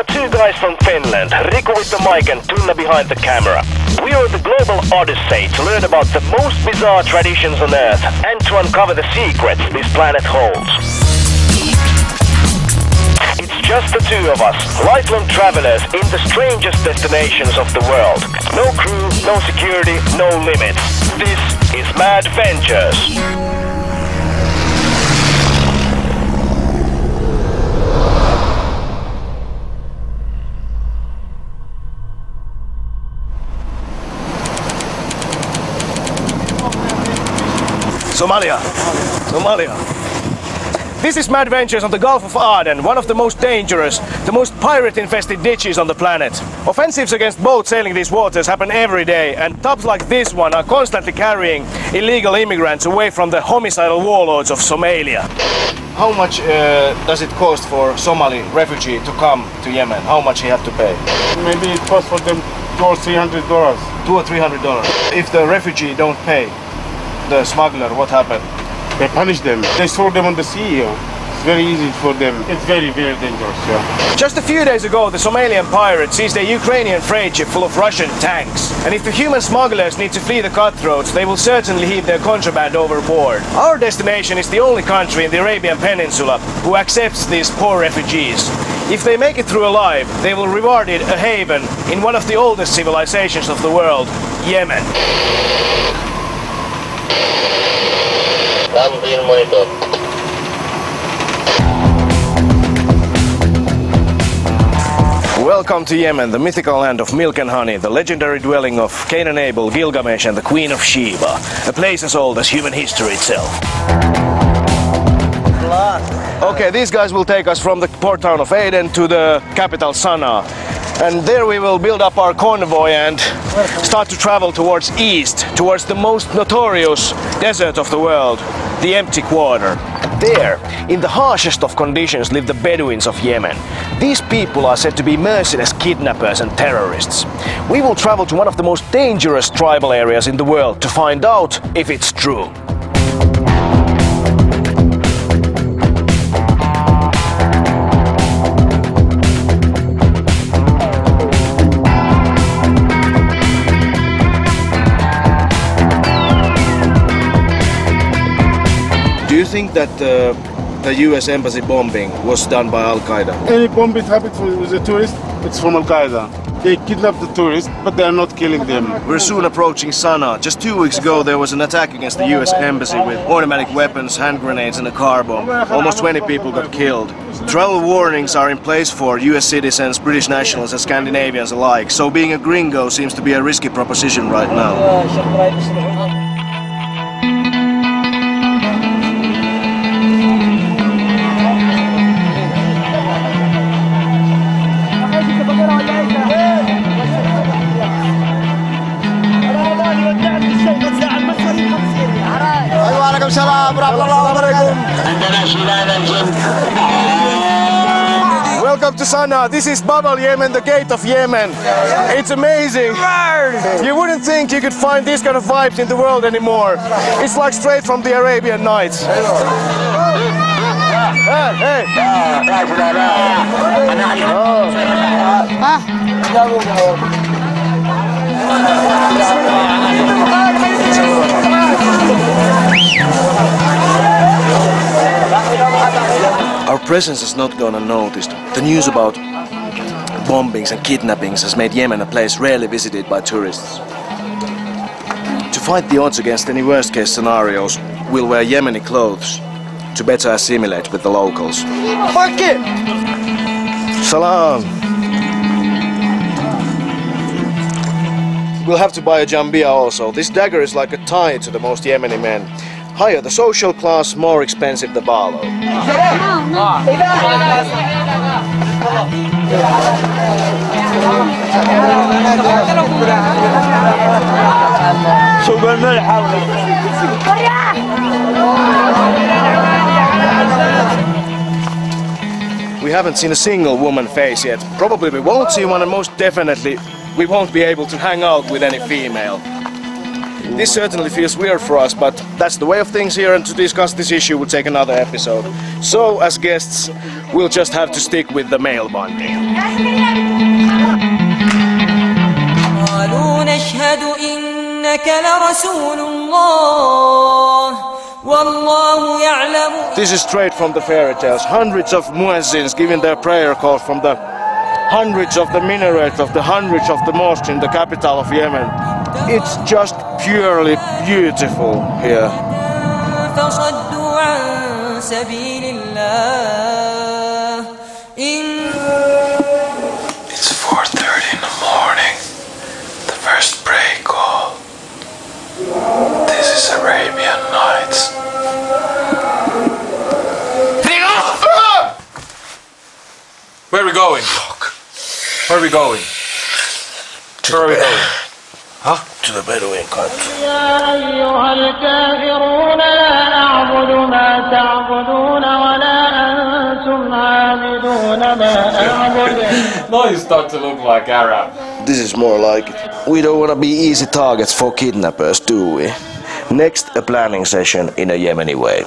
are two guys from Finland, Riku with the mic and Tunna behind the camera. We are the global odyssey to learn about the most bizarre traditions on Earth and to uncover the secrets this planet holds. It's just the two of us, lifelong travelers in the strangest destinations of the world. No crew, no security, no limits. This is Madventures. Somalia. This is Madventures on the Gulf of Aden, one of the most dangerous, the most pirate-infested ditches on the planet. Offensives against boats sailing these waters happen every day, and tubs like this one are constantly carrying illegal immigrants away from the homicidal warlords of Somalia. How much does it cost for Somali refugee to come to Yemen? How much he have to pay? Maybe it costs for them $200 or $300. $200 or $300. If the refugee don't pay the smuggler, what happened? They punish them. They throw them on the sea. It's very easy for them. It's very, very dangerous. Yeah. Just a few days ago, the Somalian pirates seized a Ukrainian freight ship full of Russian tanks. And if the human smugglers need to flee the cutthroats, they will certainly heave their contraband overboard. Our destination is the only country in the Arabian Peninsula who accepts these poor refugees. If they make it through alive, they will reward it a haven in one of the oldest civilizations of the world, Yemen. Welcome to Yemen, the mythical land of milk and honey, the legendary dwelling of Cain and Abel, Gilgamesh and the Queen of Sheba, a place as old as human history itself. Okay, these guys will take us from the port town of Aden to the capital Sana'a. And there we will build up our convoy and start to travel towards east, towards the most notorious desert of the world, the Empty Quarter. There, in the harshest of conditions, live the Bedouins of Yemen. These people are said to be merciless kidnappers and terrorists. We will travel to one of the most dangerous tribal areas in the world to find out if it's true. Do you think that the US embassy bombing was done by Al-Qaeda? Any bomb it happened with a tourist, it's from Al-Qaeda. They kidnap the tourists, but they are not killing them. We're soon approaching Sana'a. Just 2 weeks ago there was an attack against the US embassy with automatic weapons, hand grenades and a car bomb. Almost 20 people got killed. Travel warnings are in place for US citizens, British nationals and Scandinavians alike, so being a gringo seems to be a risky proposition right now. Welcome to Sana'a. This is Babal Yemen, the gate of Yemen. It's amazing. You wouldn't think you could find these kind of vibes in the world anymore. It's like straight from the Arabian Nights. Hey. Our presence has not gone unnoticed. The news about bombings and kidnappings has made Yemen a place rarely visited by tourists. To fight the odds against any worst-case scenarios, we'll wear Yemeni clothes to better assimilate with the locals. Fuck it! Salam! We'll have to buy a jambia also. This dagger is like a tie to the most Yemeni men. Higher the social class, more expensive the barlow. We haven't seen a single woman face yet. Probably we won't see one, and most definitely we won't be able to hang out with any female. This certainly feels weird for us, but that's the way of things here, and to discuss this issue we'll take another episode. So, as guests, we'll just have to stick with the male bonding. قالوا نشهد إنك لرسول الله والله يعلم. This is straight from the fairy tales. Hundreds of muezzins giving their prayer calls from the hundreds of the minarets of the hundreds of the mosques in the capital of Yemen. It's just purely beautiful here. فصدوا عن سبيل الله. It's 4:30 in the morning. The first prayer call. This is Arabian Nights. Where are we going? Where are we going? Where are we going? Huh? To the Bedouin country. يا أيها الكافرون لا أعبد ما تعبدون ولا أنتم عابدون ما أعبد. Now you start to look like Arab. This is more like it. We don't want to be easy targets for kidnappers, do we? Next, a planning session in a Yemeni way.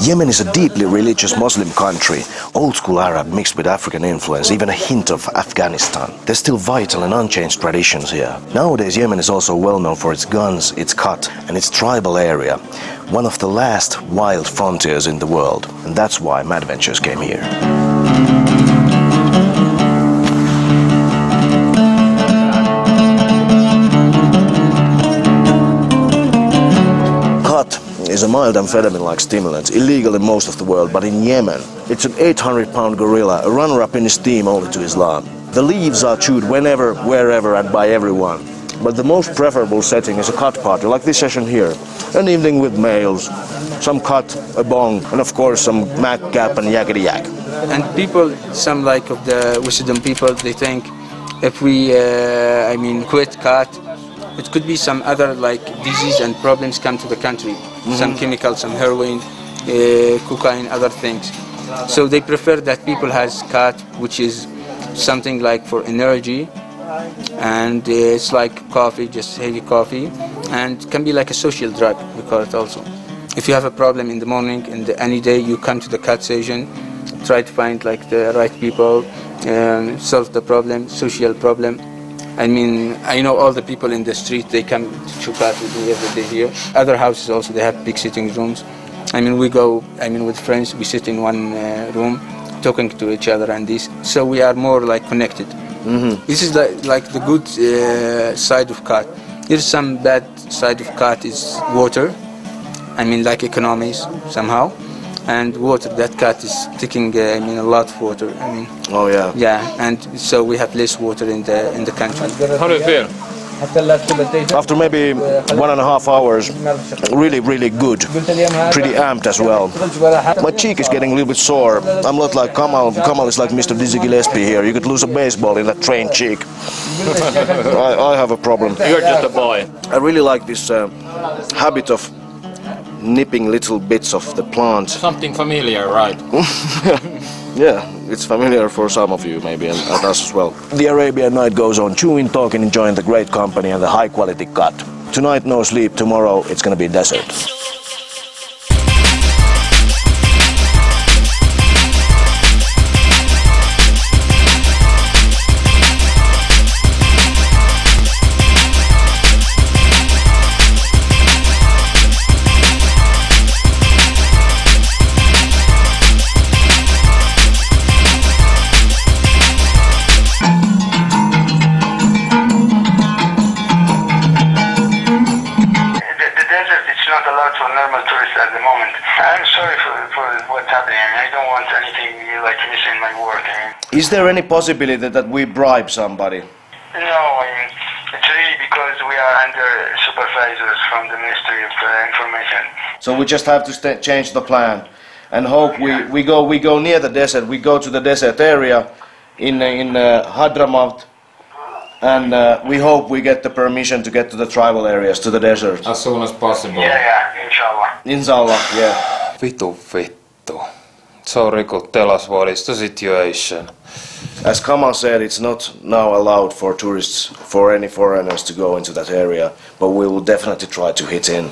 Yemen is a deeply religious Muslim country, old school Arab mixed with African influence, even a hint of Afghanistan. There's still vital and unchanged traditions here. Nowadays Yemen is also well known for its guns, its khat and its tribal area, one of the last wild frontiers in the world, and that's why Madventures came here. Is a mild amphetamine-like stimulant, illegal in most of the world, but in Yemen, it's an 800-pound gorilla, a runner-up in esteem only to Islam. The leaves are chewed whenever, wherever, and by everyone. But the most preferable setting is a khat party, like this session here. An evening with males, some khat, a bong, and of course some mac cap and yakety yak. And people, some like of the wisdom people, they think if we, quit khat, it could be some other like disease and problems come to the country. Some chemicals, some heroin, cocaine, other things. So they prefer that people has khat, which is something like for energy, and it's like coffee, just heavy coffee, and can be like a social drug, we call it also. If you have a problem in the morning, any day, you come to the khat session, try to find like the right people, solve the problem, social problem. I mean, I know all the people in the street, they come to Chukat with me every day here. Other houses also, they have big sitting rooms. I mean, we go, with friends, we sit in one room, talking to each other and this. So we are more like connected. This is like the good side of khat. Here's some bad side of khat is water. Like economies somehow. And water, that khat is taking a lot of water. Oh yeah. Yeah, and so we have less water in the country. How do you feel? After maybe 1.5 hours, really, really good. Pretty amped as well. My cheek is getting a little bit sore. I'm not like Kamal. Kamal is like Mr. Dizzy Gillespie here. You could lose a baseball in that trained cheek. I have a problem. You're just a boy. I really like this habit of nipping little bits of the plant. Something familiar, right? Yeah, it's familiar for some of you maybe, and us as well. The Arabian night goes on, chewing, talking, enjoying the great company and the high quality khat. Tonight no sleep, tomorrow it's gonna be desert. Is there any possibility that we bribe somebody? No, it's really because we are under advisors from the Ministry of Information. So we just have to change the plan, and hope we go near the desert. We go to the desert area in Hadramaut, and we hope we get the permission to get to the tribal areas, to the desert. As soon as possible. Yeah, inshallah. Inshallah, yeah. Vittu. So Riku, tell us what is the situation. As Kamal said, it's not now allowed for tourists, for any foreigners to go into that area, but we will definitely try to hit in.